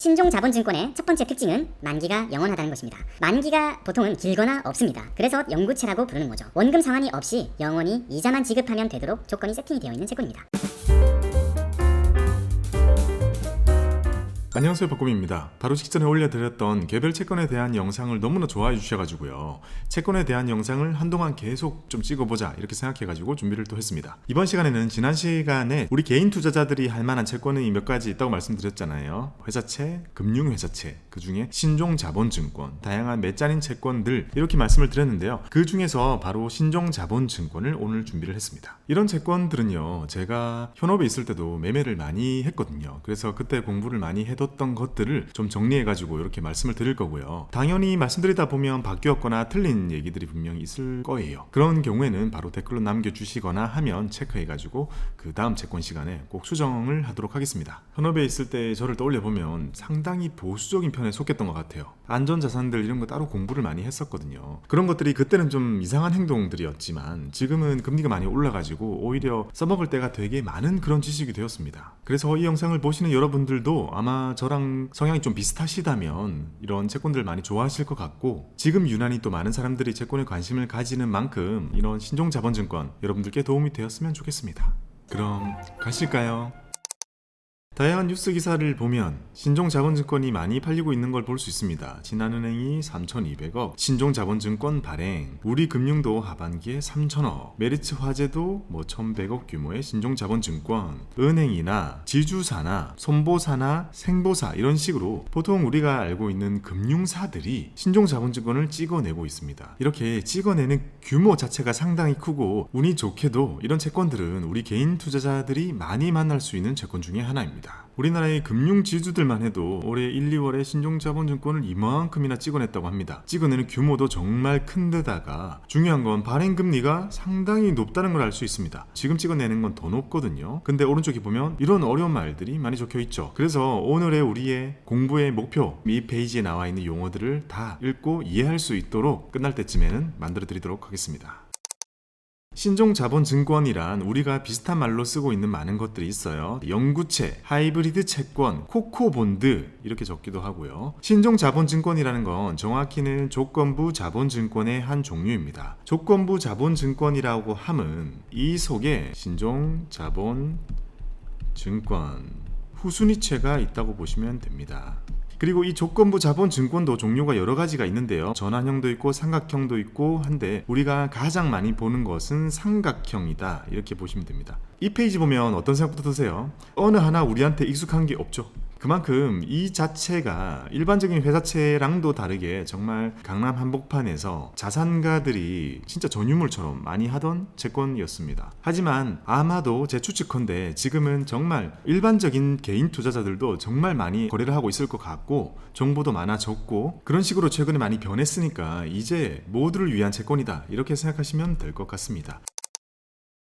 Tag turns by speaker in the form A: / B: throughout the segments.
A: 신종자본증권의 첫 번째 특징은 만기가 영원하다는 것입니다. 만기가 보통은 길거나 없습니다. 그래서 영구채라고 부르는 거죠. 원금 상환이 없이 영원히 이자만 지급하면 되도록 조건이 세팅이 되어 있는 채권입니다.
B: 안녕하세요, 박곰입니다. 바로 직전에 올려드렸던 개별 채권에 대한 영상을 너무나 좋아해 주셔가지고요, 채권에 대한 영상을 한동안 계속 좀 찍어보자 이렇게 생각해가지고 준비를 또 했습니다. 이번 시간에는 지난 시간에 우리 개인 투자자들이 할 만한 채권이 몇 가지 있다고 말씀드렸잖아요. 회사채, 금융회사채, 그 중에 신종자본증권, 다양한 매짜린 채권들 이렇게 말씀을 드렸는데요. 그 중에서 바로 신종자본증권을 오늘 준비를 했습니다. 이런 채권들은요, 제가 현업에 있을 때도 매매를 많이 했거든요. 그래서 그때 공부를 많이 해뒀던 것들을 좀 정리해가지고 이렇게 말씀을 드릴 거고요. 당연히 말씀드리다 보면 바뀌었거나 틀린 얘기들이 분명히 있을 거예요. 그런 경우에는 바로 댓글로 남겨주시거나 하면 체크해가지고 그 다음 채권 시간에 꼭 수정을 하도록 하겠습니다. 현업에 있을 때 저를 떠올려보면 상당히 보수적인 편에 속했던 것 같아요. 안전자산들 이런 거 따로 공부를 많이 했었거든요. 그런 것들이 그때는 좀 이상한 행동들이었지만 지금은 금리가 많이 올라가지고 오히려 써먹을 때가 되게 많은 그런 지식이 되었습니다. 그래서 이 영상을 보시는 여러분들도 아마 저랑 성향이 좀 비슷하시다면 이런 채권들 많이 좋아하실 것 같고, 지금 유난히 또 많은 사람들이 채권에 관심을 가지는 만큼 이런 신종자본증권 여러분들께 도움이 되었으면 좋겠습니다. 그럼 가실까요? 다양한 뉴스 기사를 보면 신종자본증권이 많이 팔리고 있는 걸 볼 수 있습니다. 신한은행이 3,200억, 신종자본증권 발행, 우리금융도 하반기에 3,000억, 메리츠화재도 1,100억 규모의 신종자본증권, 은행이나 지주사나 손보사나 생보사 이런 식으로 보통 우리가 알고 있는 금융사들이 신종자본증권을 찍어내고 있습니다. 이렇게 찍어내는 규모 자체가 상당히 크고 운이 좋게도 이런 채권들은 우리 개인 투자자들이 많이 만날 수 있는 채권 중에 하나입니다. 우리나라의 금융지주들만 해도 올해 1, 2월에 신종자본증권을 이만큼이나 찍어냈다고 합니다. 찍어내는 규모도 정말 큰 데다가 중요한 건 발행금리가 상당히 높다는 걸 알 수 있습니다. 지금 찍어내는 건 더 높거든요. 근데 오른쪽에 보면 이런 어려운 말들이 많이 적혀 있죠. 그래서 오늘의 우리의 공부의 목표, 이 페이지에 나와 있는 용어들을 다 읽고 이해할 수 있도록 끝날 때쯤에는 만들어 드리도록 하겠습니다. 신종자본증권이란 우리가 비슷한 말로 쓰고 있는 많은 것들이 있어요. 영구채, 하이브리드 채권, 코코본드 이렇게 적기도 하고요. 신종자본증권이라는 건 정확히는 조건부 자본증권의 한 종류입니다. 조건부 자본증권이라고 함은 이 속에 신종자본증권 후순위채가 있다고 보시면 됩니다. 그리고 이 조건부 자본증권도 종류가 여러 가지가 있는데요. 전환형도 있고 삼각형도 있고 한데 우리가 가장 많이 보는 것은 삼각형이다 이렇게 보시면 됩니다. 이 페이지 보면 어떤 생각부터 드세요? 어느 하나 우리한테 익숙한 게 없죠. 그만큼 이 자체가 일반적인 회사채랑도 다르게 정말 강남 한복판에서 자산가들이 진짜 전유물처럼 많이 하던 채권이었습니다. 하지만 아마도 제 추측컨대 지금은 정말 일반적인 개인 투자자들도 정말 많이 거래를 하고 있을 것 같고 정보도 많아졌고 그런 식으로 최근에 많이 변했으니까 이제 모두를 위한 채권이다 이렇게 생각하시면 될 것 같습니다.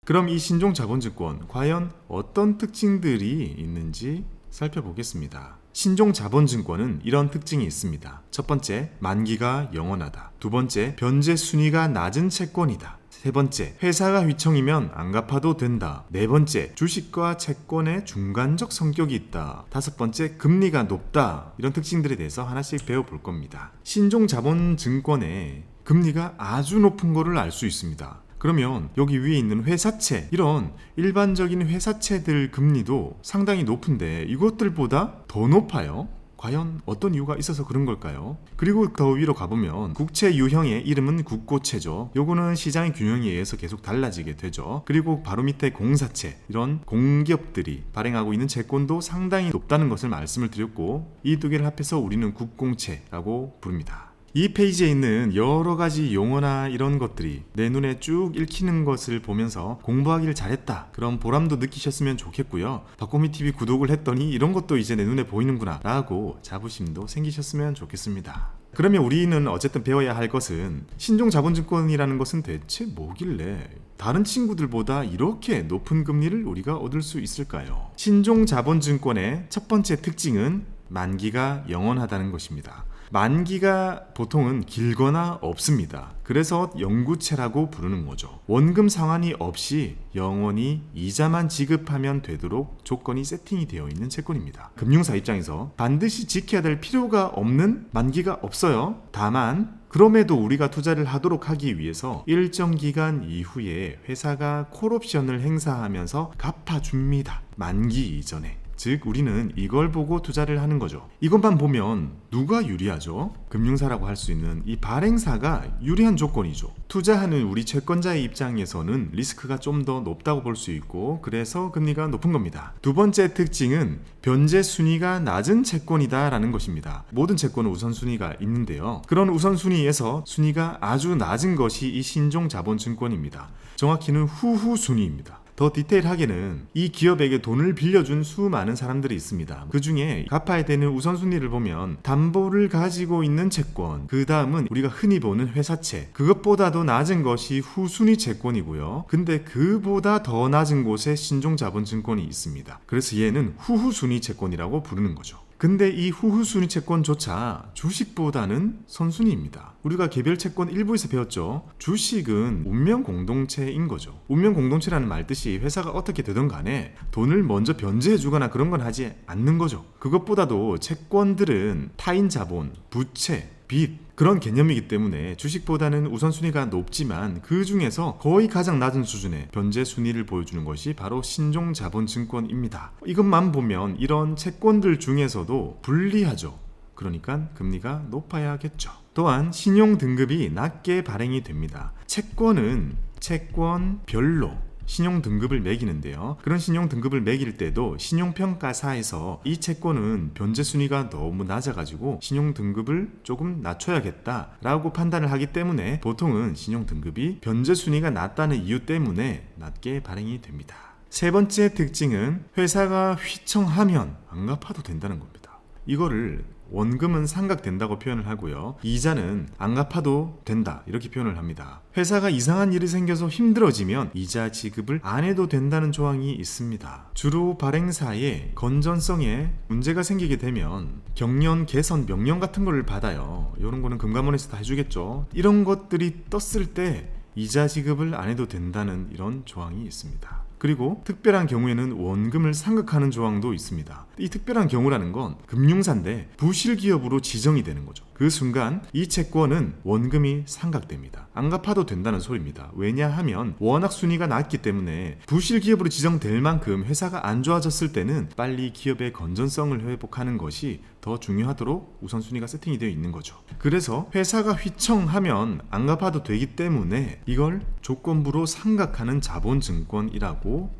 B: 그럼 이 신종자본증권 과연 어떤 특징들이 있는지 살펴보겠습니다. 신종자본증권은 이런 특징이 있습니다. 첫 번째, 만기가 영원하다. 두 번째, 변제 순위가 낮은 채권이다. 세 번째, 회사가 휘청이면 안 갚아도 된다. 네 번째, 주식과 채권의 중간적 성격이 있다. 다섯 번째, 금리가 높다. 이런 특징들에 대해서 하나씩 배워볼 겁니다. 신종자본증권의 금리가 아주 높은 거를 알 수 있습니다. 그러면 여기 위에 있는 회사채, 이런 일반적인 회사채들 금리도 상당히 높은데 이것들보다 더 높아요. 과연 어떤 이유가 있어서 그런 걸까요? 그리고 더 위로 가보면 국채 유형의 이름은 국고채죠. 요거는 시장의 균형에 의해서 계속 달라지게 되죠. 그리고 바로 밑에 공사채, 이런 공기업들이 발행하고 있는 채권도 상당히 높다는 것을 말씀을 드렸고 이 두 개를 합해서 우리는 국공채라고 부릅니다. 이 페이지에 있는 여러 가지 용어나 이런 것들이 내 눈에 쭉 읽히는 것을 보면서 공부하기를 잘했다 그런 보람도 느끼셨으면 좋겠고요. 박곰이TV 구독을 했더니 이런 것도 이제 내 눈에 보이는구나 라고 자부심도 생기셨으면 좋겠습니다. 그러면 우리는 어쨌든 배워야 할 것은 신종자본증권이라는 것은 대체 뭐길래 다른 친구들보다 이렇게 높은 금리를 우리가 얻을 수 있을까요? 신종자본증권의 첫 번째 특징은 만기가 영원하다는 것입니다. 만기가 보통은 길거나 없습니다. 그래서 영구채라고 부르는 거죠. 원금 상환이 없이 영원히 이자만 지급하면 되도록 조건이 세팅이 되어 있는 채권입니다. 금융사 입장에서 반드시 지켜야 될 필요가 없는 만기가 없어요. 다만 그럼에도 우리가 투자를 하도록 하기 위해서 일정 기간 이후에 회사가 콜옵션을 행사하면서 갚아줍니다. 만기 이전에. 즉 우리는 이걸 보고 투자를 하는 거죠. 이것만 보면 누가 유리하죠? 금융사라고 할 수 있는 이 발행사가 유리한 조건이죠. 투자하는 우리 채권자의 입장에서는 리스크가 좀 더 높다고 볼 수 있고 그래서 금리가 높은 겁니다. 두 번째 특징은 변제 순위가 낮은 채권이다 라는 것입니다. 모든 채권은 우선순위가 있는데요. 그런 우선순위에서 순위가 아주 낮은 것이 이 신종자본증권입니다. 정확히는 후후순위입니다. 더 디테일하게는 이 기업에게 돈을 빌려준 수많은 사람들이 있습니다. 그 중에 갚아야 되는 우선순위를 보면 담보를 가지고 있는 채권, 그 다음은 우리가 흔히 보는 회사채, 그것보다도 낮은 것이 후순위 채권이고요. 근데 그보다 더 낮은 곳에 신종자본증권이 있습니다. 그래서 얘는 후후순위 채권이라고 부르는 거죠. 근데 이 후후순위 채권조차 주식보다는 선순위입니다. 우리가 개별 채권 일부에서 배웠죠. 주식은 운명 공동체인 거죠. 운명 공동체라는 말 뜻이 회사가 어떻게 되든 간에 돈을 먼저 변제해 주거나 그런 건 하지 않는 거죠. 그것보다도 채권들은 타인 자본, 부채, 빚 그런 개념이기 때문에 주식보다는 우선순위가 높지만 그 중에서 거의 가장 낮은 수준의 변제 순위를 보여주는 것이 바로 신종자본증권입니다. 이것만 보면 이런 채권들 중에서도 불리하죠. 그러니까 금리가 높아야겠죠. 또한 신용 등급이 낮게 발행이 됩니다. 채권은 채권별로 신용 등급을 매기는데요. 그런 신용 등급을 매길 때도 신용평가사에서 이 채권은 변제 순위가 너무 낮아가지고 신용 등급을 조금 낮춰야겠다라고 판단을 하기 때문에 보통은 신용 등급이 변제 순위가 낮다는 이유 때문에 낮게 발행이 됩니다. 세 번째 특징은 회사가 휘청하면 안 갚아도 된다는 겁니다. 이거를 원금은 상각된다고 표현을 하고요. 이자는 안 갚아도 된다 이렇게 표현을 합니다. 회사가 이상한 일이 생겨서 힘들어지면 이자 지급을 안 해도 된다는 조항이 있습니다. 주로 발행사의 건전성에 문제가 생기게 되면 경련, 개선, 명령 같은 걸 받아요. 이런 거는 금감원에서 다 해주겠죠. 이런 것들이 떴을 때 이자 지급을 안 해도 된다는 이런 조항이 있습니다. 그리고 특별한 경우에는 원금을 상각하는 조항도 있습니다. 이 특별한 경우라는 건 금융사인데 부실기업으로 지정이 되는 거죠. 그 순간 이 채권은 원금이 상각됩니다. 안 갚아도 된다는 소리입니다. 왜냐하면 워낙 순위가 낮기 때문에 부실기업으로 지정될 만큼 회사가 안 좋아졌을 때는 빨리 기업의 건전성을 회복하는 것이 더 중요하도록 우선순위가 세팅이 되어 있는 거죠. 그래서 회사가 휘청하면 안 갚아도 되기 때문에 이걸 조건부로 상각하는 자본증권이라고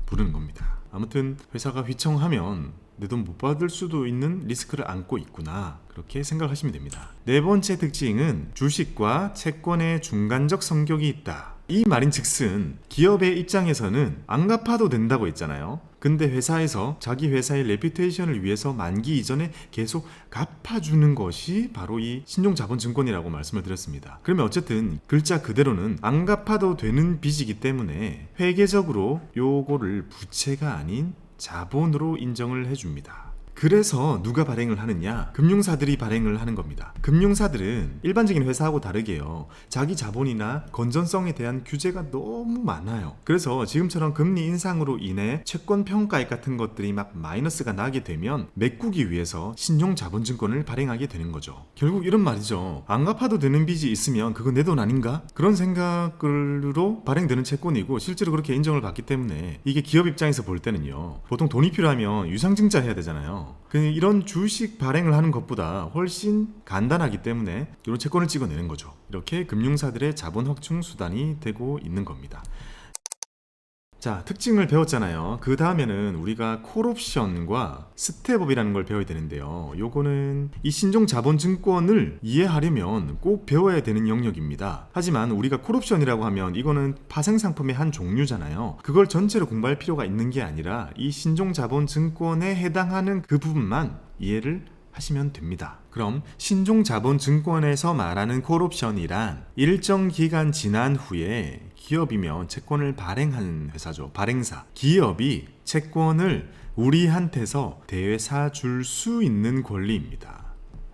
B: 부르는 겁니다. 아무튼 회사가 휘청하면 내 돈 못 받을 수도 있는 리스크를 안고 있구나 그렇게 생각하시면 됩니다. 네 번째 특징은 주식과 채권의 중간적 성격이 있다. 이 말인즉슨 기업의 입장에서는 안 갚아도 된다고 했잖아요. 근데 회사에서 자기 회사의 레퓨테이션을 위해서 만기 이전에 계속 갚아주는 것이 바로 이 신종자본증권이라고 말씀을 드렸습니다. 그러면 어쨌든 글자 그대로는 안 갚아도 되는 빚이기 때문에 회계적으로 요거를 부채가 아닌 자본으로 인정을 해줍니다. 그래서 누가 발행을 하느냐? 금융사들이 발행을 하는 겁니다. 금융사들은 일반적인 회사하고 다르게요. 자기 자본이나 건전성에 대한 규제가 너무 많아요. 그래서 지금처럼 금리 인상으로 인해 채권 평가액 같은 것들이 막 마이너스가 나게 되면 메꾸기 위해서 신용자본증권을 발행하게 되는 거죠. 결국 이런 말이죠. 안 갚아도 되는 빚이 있으면 그거 내 돈 아닌가? 그런 생각으로 발행되는 채권이고 실제로 그렇게 인정을 받기 때문에 이게 기업 입장에서 볼 때는요. 보통 돈이 필요하면 유상증자 해야 되잖아요. 이런 주식 발행을 하는 것보다 훨씬 간단하기 때문에 이런 채권을 찍어내는 거죠. 이렇게 금융사들의 자본 확충 수단이 되고 있는 겁니다. 자, 특징을 배웠잖아요. 그 다음에는 우리가 콜옵션과 스텝업이라는 걸 배워야 되는데요. 요거는 이 신종자본증권을 이해하려면 꼭 배워야 되는 영역입니다. 하지만 우리가 콜옵션이라고 하면 이거는 파생상품의 한 종류잖아요. 그걸 전체로 공부할 필요가 있는 게 아니라 이 신종자본증권에 해당하는 그 부분만 이해를 하시면 됩니다. 그럼 신종자본증권에서 말하는 콜옵션이란 일정 기간 지난 후에 기업이면 채권을 발행하는 회사죠. 발행사. 기업이 채권을 우리한테서 대사 줄 수 있는 권리입니다.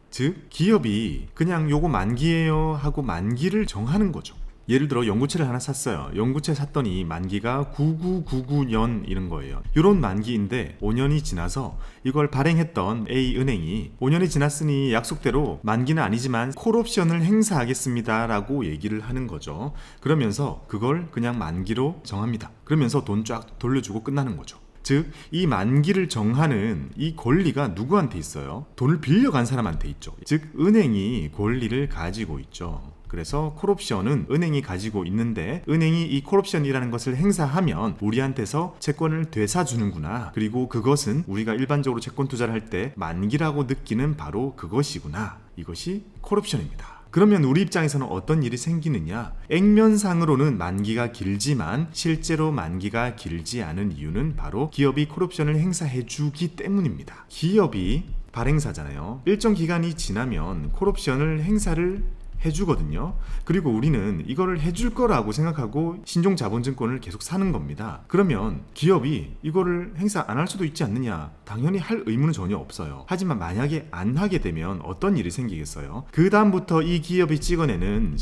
B: 즉 기업이 그냥 요거 만기예요 하고 만기를 정하는 거죠. 예를 들어 연구체를 하나 샀어요. 연구체 샀더니 만기가 9999년 이런 거예요. 이런 만기인데 5년이 지나서 이걸 발행했던 A은행이 5년이 지났으니 약속대로 만기는 아니지만 콜옵션을 행사하겠습니다 라고 얘기를 하는 거죠. 그러면서 그걸 그냥 만기로 정합니다. 그러면서 돈 쫙 돌려주고 끝나는 거죠. 즉, 이 만기를 정하는 이 권리가 누구한테 있어요? 돈을 빌려간 사람한테 있죠. 즉, 은행이 권리를 가지고 있죠. 그래서 콜옵션은 은행이 가지고 있는데 은행이 이 콜옵션이라는 것을 행사하면 우리한테서 채권을 되사주는구나. 그리고 그것은 우리가 일반적으로 채권 투자를 할 때 만기라고 느끼는 바로 그것이구나. 이것이 콜옵션입니다. 그러면 우리 입장에서는 어떤 일이 생기느냐? 액면상으로는 만기가 길지만 실제로 만기가 길지 않은 이유는 바로 기업이 콜옵션을 행사해 주기 때문입니다. 기업이 발행사잖아요. 일정 기간이 지나면 콜옵션을 행사를 해주거든요. 그리고 우리는 이거를 해줄 거라고 생각하고 신종자본증권을 계속 사는 겁니다. 그러면 기업이 이거를 행사 안 할 수도 있지 않느냐? 당연히 할 의무는 전혀 없어요. 하지만 만약에 안 하게 되면 어떤 일이 생기겠어요? 그 다음부터 이 기업이 찍어내는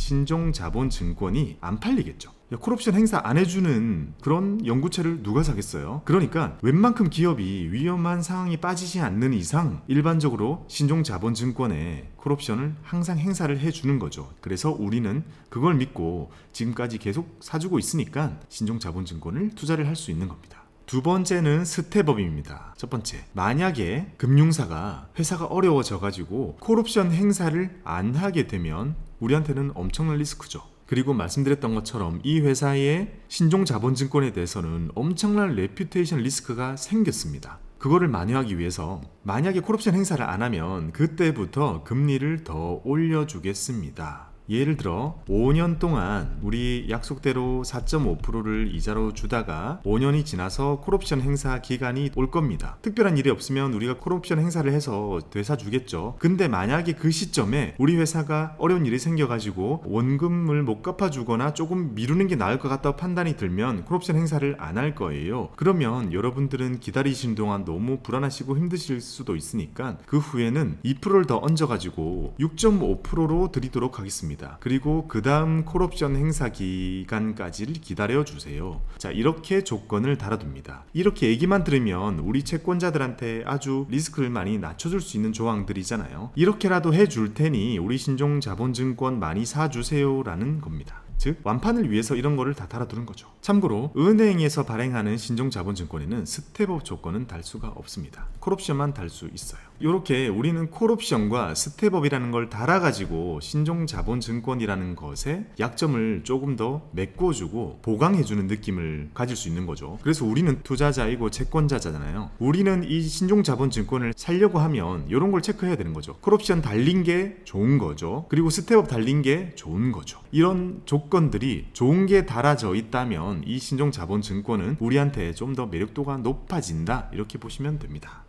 B: 신종자본증권이 안 팔리겠죠. 콜옵션 행사 안 해주는 그런 연구체를 누가 사겠어요? 그러니까 웬만큼 기업이 위험한 상황이 빠지지 않는 이상 일반적으로 신종자본증권에 콜옵션을 항상 행사를 해주는 거죠. 그래서 우리는 그걸 믿고 지금까지 계속 사주고 있으니까 신종자본증권을 투자를 할 수 있는 겁니다. 두 번째는 스텝업입니다. 첫 번째, 만약에 금융사가 회사가 어려워져 가지고 콜옵션 행사를 안 하게 되면 우리한테는 엄청난 리스크죠. 그리고 말씀드렸던 것처럼 이 회사의 신종자본증권에 대해서는 엄청난 레퓨테이션 리스크가 생겼습니다. 그거를 만회하기 위해서 만약에 콜옵션 행사를 안 하면 그때부터 금리를 더 올려주겠습니다. 예를 들어 5년 동안 우리 약속대로 4.5%를 이자로 주다가 5년이 지나서 콜옵션 행사 기간이 올 겁니다. 특별한 일이 없으면 우리가 콜옵션 행사를 해서 되사주겠죠. 근데 만약에 그 시점에 우리 회사가 어려운 일이 생겨가지고 원금을 못 갚아주거나 조금 미루는 게 나을 것 같다고 판단이 들면 콜옵션 행사를 안 할 거예요. 그러면 여러분들은 기다리시는 동안 너무 불안하시고 힘드실 수도 있으니까 그 후에는 2%를 더 얹어가지고 6.5%로 드리도록 하겠습니다. 그리고 그 다음 콜옵션 행사 기간까지를 기다려주세요. 자, 이렇게 조건을 달아둡니다. 이렇게 얘기만 들으면 우리 채권자들한테 아주 리스크를 많이 낮춰줄 수 있는 조항들이잖아요. 이렇게라도 해줄 테니 우리 신종자본증권 많이 사주세요 라는 겁니다. 즉 완판을 위해서 이런 거를 다 달아두는 거죠. 참고로 은행에서 발행하는 신종자본증권에는 스텝업 조건은 달 수가 없습니다. 콜옵션만 달 수 있어요. 이렇게 우리는 콜옵션과 스텝업이라는 걸 달아가지고 신종자본증권이라는 것에 약점을 조금 더 메꿔주고 보강해주는 느낌을 가질 수 있는 거죠. 그래서 우리는 투자자이고 채권자잖아요. 우리는 이 신종자본증권을 살려고 하면 이런 걸 체크해야 되는 거죠. 콜옵션 달린 게 좋은 거죠. 그리고 스텝업 달린 게 좋은 거죠. 이런 조건들이 좋은 게 달아져 있다면 이 신종자본증권은 우리한테 좀 더 매력도가 높아진다 이렇게 보시면 됩니다.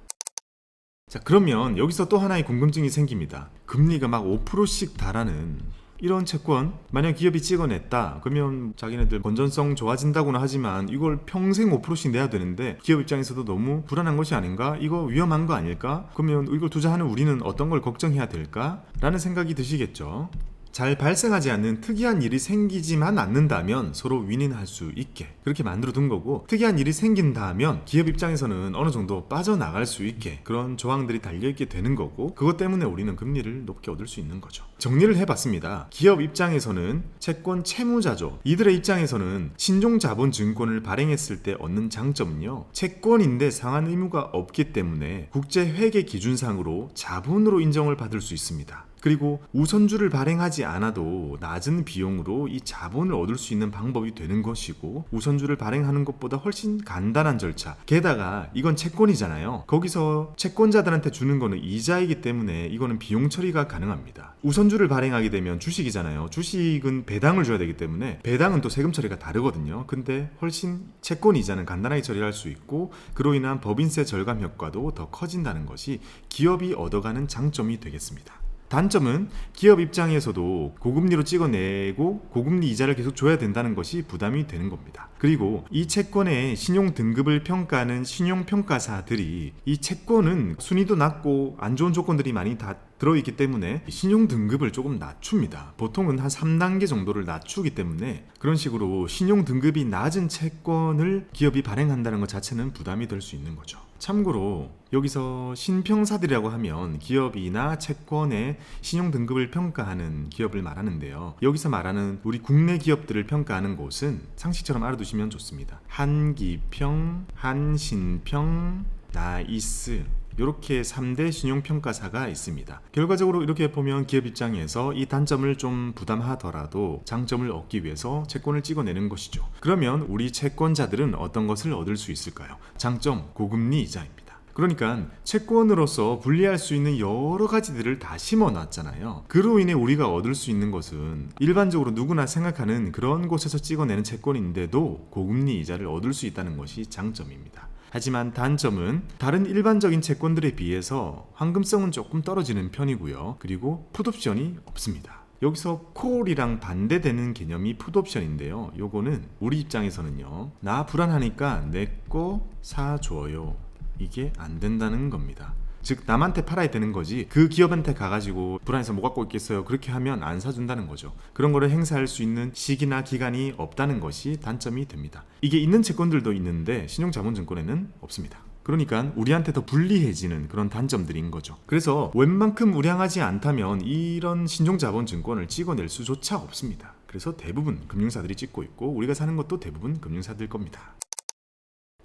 B: 자, 그러면 여기서 또 하나의 궁금증이 생깁니다. 금리가 막 5%씩 달하는 이런 채권 만약 기업이 찍어냈다 그러면 자기네들 건전성 좋아진다고는 하지만 이걸 평생 5%씩 내야 되는데 기업 입장에서도 너무 불안한 것이 아닌가? 이거 위험한 거 아닐까? 그러면 이걸 투자하는 우리는 어떤 걸 걱정해야 될까? 라는 생각이 드시겠죠. 잘 발생하지 않는 특이한 일이 생기지만 않는다면 서로 윈윈할 수 있게 그렇게 만들어 둔 거고, 특이한 일이 생긴다면 기업 입장에서는 어느 정도 빠져나갈 수 있게 그런 조항들이 달려있게 되는 거고, 그것 때문에 우리는 금리를 높게 얻을 수 있는 거죠. 정리를 해봤습니다. 기업 입장에서는 채권 채무자죠. 이들의 입장에서는 신종자본증권을 발행했을 때 얻는 장점은요, 채권인데 상환 의무가 없기 때문에 국제회계 기준상으로 자본으로 인정을 받을 수 있습니다. 그리고 우선주를 발행하지 않아도 낮은 비용으로 이 자본을 얻을 수 있는 방법이 되는 것이고, 우선주를 발행하는 것보다 훨씬 간단한 절차, 게다가 이건 채권이잖아요. 거기서 채권자들한테 주는 거는 이자이기 때문에 이거는 비용 처리가 가능합니다. 우선주를 발행하게 되면 주식이잖아요. 주식은 배당을 줘야 되기 때문에 배당은 또 세금 처리가 다르거든요. 근데 훨씬 채권 이자는 간단하게 처리할 수 있고, 그로 인한 법인세 절감 효과도 더 커진다는 것이 기업이 얻어가는 장점이 되겠습니다. 단점은 기업 입장에서도 고금리로 찍어내고 고금리 이자를 계속 줘야 된다는 것이 부담이 되는 겁니다. 그리고 이 채권의 신용 등급을 평가하는 신용평가사들이 이 채권은 순위도 낮고 안 좋은 조건들이 많이 다 들어있기 때문에 신용 등급을 조금 낮춥니다. 보통은 한 3단계 정도를 낮추기 때문에 그런 식으로 신용 등급이 낮은 채권을 기업이 발행한다는 것 자체는 부담이 될 수 있는 거죠. 참고로 여기서 신평사들이라고 하면 기업이나 채권의 신용 등급을 평가하는 기업을 말하는데요. 여기서 말하는 우리 국내 기업들을 평가하는 곳은 상식처럼 알아두시면 좋습니다. 한기평, 한신평, 나이스 이렇게 3대 신용평가사가 있습니다. 결과적으로 이렇게 보면 기업 입장에서 이 단점을 좀 부담하더라도 장점을 얻기 위해서 채권을 찍어내는 것이죠. 그러면 우리 채권자들은 어떤 것을 얻을 수 있을까요? 장점, 고금리 이자입니다. 그러니까 채권으로서 분리할 수 있는 여러 가지들을 다 심어놨잖아요. 그로 인해 우리가 얻을 수 있는 것은 일반적으로 누구나 생각하는 그런 곳에서 찍어내는 채권인데도 고금리 이자를 얻을 수 있다는 것이 장점입니다. 하지만 단점은 다른 일반적인 채권들에 비해서 황금성은 조금 떨어지는 편이고요. 그리고 풋옵션이 없습니다. 여기서 콜이랑 반대되는 개념이 풋옵션인데요. 요거는 우리 입장에서는요. 나 불안하니까 내 거 사줘요. 이게 안 된다는 겁니다. 즉 남한테 팔아야 되는 거지 그 기업한테 가가지고 불안해서 못 갖고 있겠어요 그렇게 하면 안 사준다는 거죠. 그런 거를 행사할 수 있는 시기나 기간이 없다는 것이 단점이 됩니다. 이게 있는 채권들도 있는데 신용자본증권에는 없습니다. 그러니까 우리한테 더 불리해지는 그런 단점들인 거죠. 그래서 웬만큼 우량하지 않다면 이런 신종자본증권을 찍어낼 수조차 없습니다. 그래서 대부분 금융사들이 찍고 있고 우리가 사는 것도 대부분 금융사들 겁니다.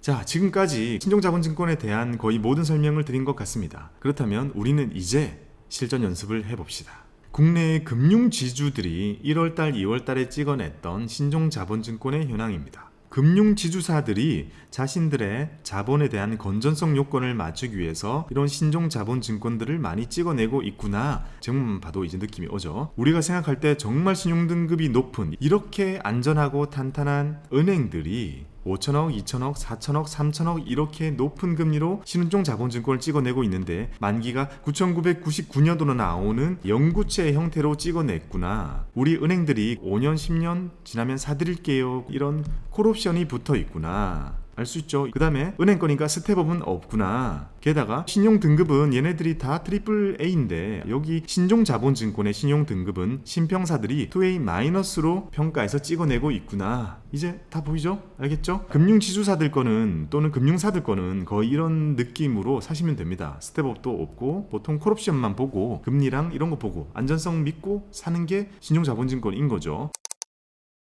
B: 자, 지금까지 신종자본증권에 대한 거의 모든 설명을 드린 것 같습니다. 그렇다면 우리는 이제 실전 연습을 해봅시다. 국내의 금융지주들이 1월달, 2월달에 찍어냈던 신종자본증권의 현황입니다. 금융지주사들이 자신들의 자본에 대한 건전성 요건을 맞추기 위해서 이런 신종자본증권들을 많이 찍어내고 있구나. 제목만 봐도 이제 느낌이 오죠. 우리가 생각할 때 정말 신용등급이 높은 이렇게 안전하고 탄탄한 은행들이 5천억, 2천억, 4천억, 3천억 이렇게 높은 금리로 신종자본증권을 찍어내고 있는데 만기가 9999년도로 나오는 영구채 형태로 찍어냈구나. 우리 은행들이 5년, 10년 지나면 사드릴게요. 이런 콜옵션이 붙어 있구나. 알 수 있죠. 그 다음에 은행 거니까 스텝업은 없구나. 게다가 신용 등급은 얘네들이 다 트리플 A인데 여기 신종자본증권의 신용 등급은 신평사들이 2A-로 평가해서 찍어내고 있구나. 이제 다 보이죠? 알겠죠? 금융지주사들 거는 또는 금융사들 거는 거의 이런 느낌으로 사시면 됩니다. 스텝업도 없고 보통 콜옵션만 보고 금리랑 이런 거 보고 안전성 믿고 사는 게 신종자본증권인 거죠.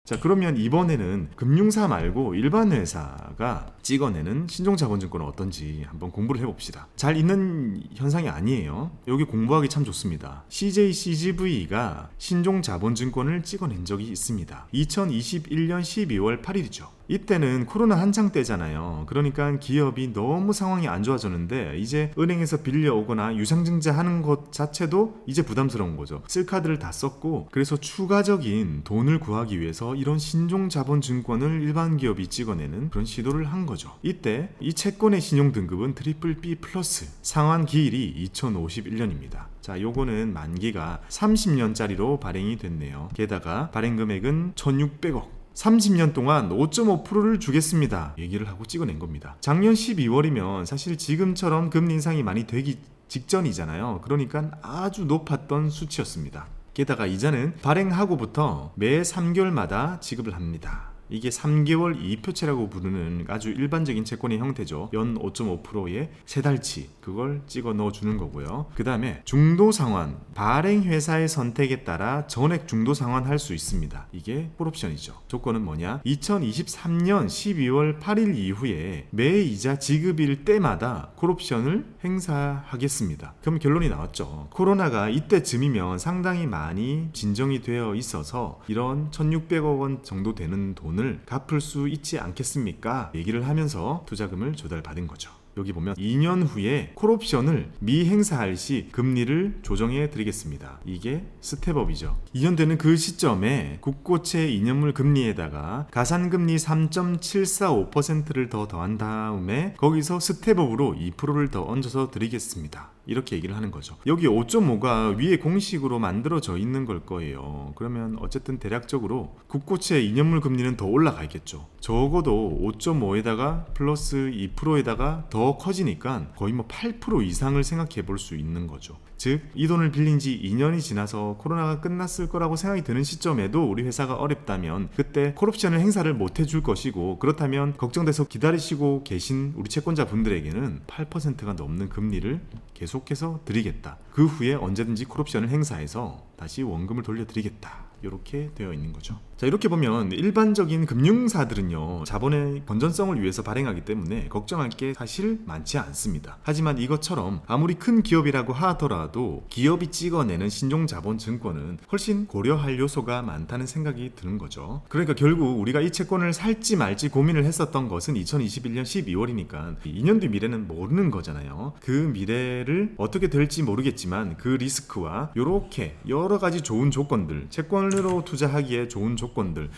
B: 자, 그러면 이번에는 금융사 말고 일반 회사가 찍어내는 신종자본증권은 어떤지 한번 공부를 해봅시다. 잘 있는 현상이 아니에요. 여기 공부하기 참 좋습니다. CJCGV가 신종자본증권을 찍어낸 적이 있습니다. 2021년 12월 8일이죠. 이때는 코로나 한창 때잖아요. 그러니까 기업이 너무 상황이 안 좋아졌는데 이제 은행에서 빌려오거나 유상증자 하는 것 자체도 이제 부담스러운 거죠. 쓸 카드를 다 썼고 그래서 추가적인 돈을 구하기 위해서 이런 신종자본증권을 일반 기업이 찍어내는 그런 시도를 한 거죠. 이때 이 채권의 신용등급은 트리플 B 플러스, 상환 기일이 2051년입니다. 자, 요거는 만기가 30년짜리로 발행이 됐네요. 게다가 발행 금액은 1600억. 30년 동안 5.5%를 주겠습니다. 얘기를 하고 찍어낸 겁니다. 작년 12월이면 사실 지금처럼 금리 인상이 많이 되기 직전이잖아요. 그러니까 아주 높았던 수치였습니다. 게다가 이자는 발행하고부터 매 3개월마다 지급을 합니다. 이게 3개월 2표채라고 부르는 아주 일반적인 채권의 형태죠. 연 5.5%의 3달치 그걸 찍어 넣어주는 거고요. 그 다음에 중도상환, 발행회사의 선택에 따라 전액 중도상환 할 수 있습니다. 이게 콜옵션이죠. 조건은 뭐냐? 2023년 12월 8일 이후에 매 이자 지급일 때마다 콜옵션을 행사하겠습니다. 그럼 결론이 나왔죠. 코로나가 이때쯤이면 상당히 많이 진정이 되어 있어서 이런 1600억 원 정도 되는 돈을 갚을 수 있지 않겠습니까? 얘기를 하면서 투자금을 조달받은 거죠. 여기 보면 2년 후에 콜옵션을 미행사할 시 금리를 조정해 드리겠습니다. 이게 스텝업이죠. 2년 되는 그 시점에 국고채 2년물 금리에다가 가산금리 3.745%를 더 더한 다음에 거기서 스텝업으로 2%를 더 얹어서 드리겠습니다. 이렇게 얘기를 하는 거죠. 여기 5.5가 위에 공식으로 만들어져 있는 걸 거예요. 그러면 어쨌든 대략적으로 국고채 2년물 금리는 더 올라가 있겠죠. 적어도 5.5에다가 플러스 2%에다가 더 커지니까 거의 뭐 8% 이상을 생각해 볼 수 있는 거죠. 즉, 이 돈을 빌린 지 2년이 지나서 코로나가 끝났을 거라고 생각이 드는 시점에도 우리 회사가 어렵다면 그때 콜옵션을 행사를 못 해줄 것이고, 그렇다면 걱정돼서 기다리시고 계신 우리 채권자 분들에게는 8%가 넘는 금리를 계속해서 드리겠다. 그 후에 언제든지 콜옵션을 행사해서 다시 원금을 돌려드리겠다. 이렇게 되어 있는 거죠. 자, 이렇게 보면 일반적인 금융사들은요, 자본의 건전성을 위해서 발행하기 때문에 걱정할 게 사실 많지 않습니다. 하지만 이것처럼 아무리 큰 기업이라고 하더라도 기업이 찍어내는 신종자본증권은 훨씬 고려할 요소가 많다는 생각이 드는 거죠. 그러니까 결국 우리가 이 채권을 살지 말지 고민을 했었던 것은 2021년 12월이니까 2년 뒤 미래는 모르는 거잖아요. 그 미래를 어떻게 될지 모르겠지만 그 리스크와 이렇게 여러 가지 좋은 조건들, 채권으로 투자하기에 좋은 조건들,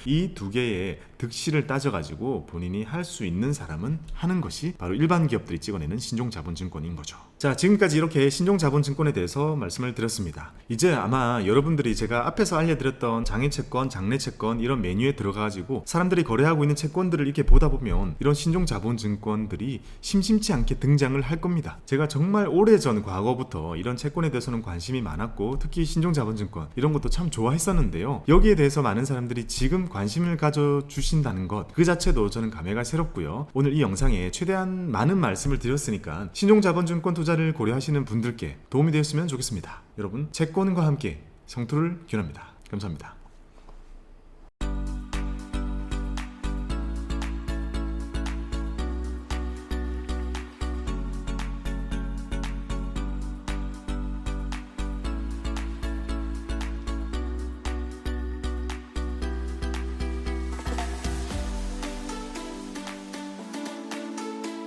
B: 이 두 개의 득실을 따져가지고 본인이 할 수 있는 사람은 하는 것이 바로 일반 기업들이 찍어내는 신종자본증권인 거죠. 자, 지금까지 이렇게 신종자본증권에 대해서 말씀을 드렸습니다. 이제 아마 여러분들이 제가 앞에서 알려드렸던 장외채권, 장내채권 이런 메뉴에 들어가가지고 사람들이 거래하고 있는 채권들을 이렇게 보다 보면 이런 신종자본증권들이 심심치 않게 등장을 할 겁니다. 제가 정말 오래전 과거부터 이런 채권에 대해서는 관심이 많았고, 특히 신종자본증권 이런 것도 참 좋아했었는데요. 여기에 대해서 많은 사람들이 지금 관심을 가져주신다는 것, 그 자체도 저는 감회가 새롭고요. 오늘 이 영상에 최대한 많은 말씀을 드렸으니까 신종자본증권 투자를 고려하시는 분들께 도움이 되었으면 좋겠습니다. 여러분, 채권과 함께 성투를 기원합니다. 감사합니다.